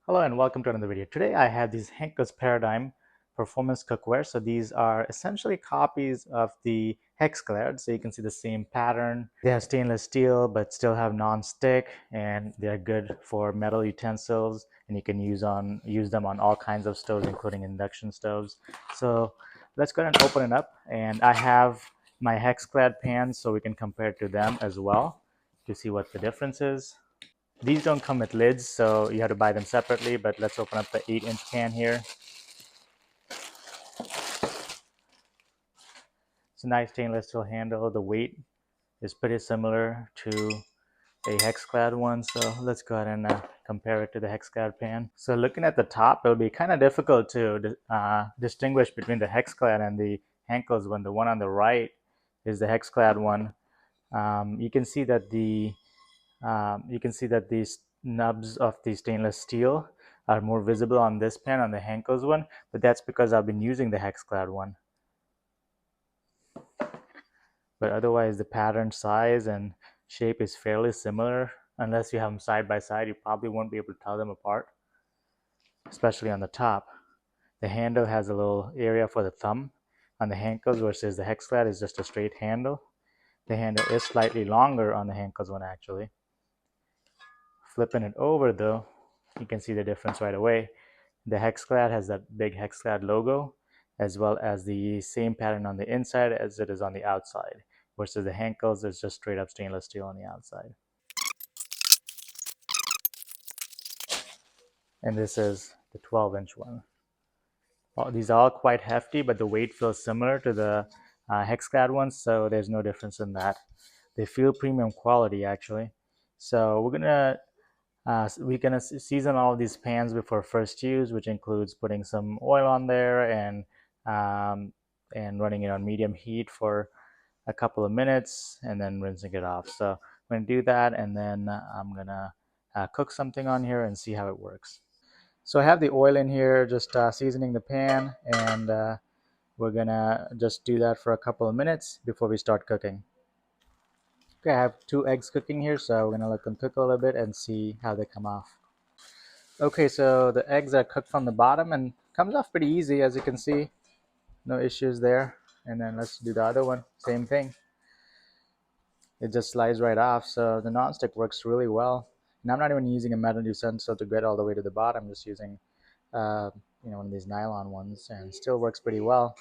Hello and welcome to another video. Today I have these Henckels Paradigm performance cookware. So these are essentially copies of the HexClad. So you can see the same pattern. They have stainless steel but still have non-stick, and they're good for metal utensils, and you can use them on all kinds of stoves, including induction stoves. So let's go ahead and open it up, and I have my HexClad pans so we can compare it to them as well to see what the difference is. These don't come with lids, so you have to buy them separately, but let's open up the 8-inch can here. It's a nice stainless steel handle. The weight is pretty similar to a HexClad one, so let's go ahead and compare it to the HexClad pan. So looking at the top, it'll be kind of difficult to distinguish between the HexClad and the Henckels one. The one on the right is the HexClad one. You can see that these nubs of the stainless steel are more visible on this pan, on the Henckels one, but that's because I've been using the HexClad one. But otherwise, the pattern, size, and shape is fairly similar. Unless you have them side by side, you probably won't be able to tell them apart, especially on the top. The handle has a little area for the thumb on the Henckels versus the HexClad is just a straight handle. The handle is slightly longer on the Henckels one, actually. Flipping it over though, you can see the difference right away. The HexClad has that big HexClad logo, as well as the same pattern on the inside as it is on the outside, versus the Henckels is just straight up stainless steel on the outside. And this is the 12-inch one. These are all quite hefty, but the weight feels similar to the HexClad ones, so there's no difference in that. They feel premium quality, actually. So we're gonna season all of these pans before first use, which includes putting some oil on there and running it on medium heat for a couple of minutes and then rinsing it off. So I'm gonna do that, and then I'm gonna cook something on here and see how it works. So I have the oil in here, just seasoning the pan, and we're gonna just do that for a couple of minutes before we start cooking. Okay, I have 2 eggs cooking here, so we're gonna let them cook a little bit and see how they come off. Okay, so the eggs are cooked from the bottom and comes off pretty easy, as you can see. No issues there. And then let's do the other one. Same thing. It just slides right off. So the nonstick works really well. And I'm not even using a metal utensil to get all the way to the bottom. I'm just using, one of these nylon ones, and still works pretty well.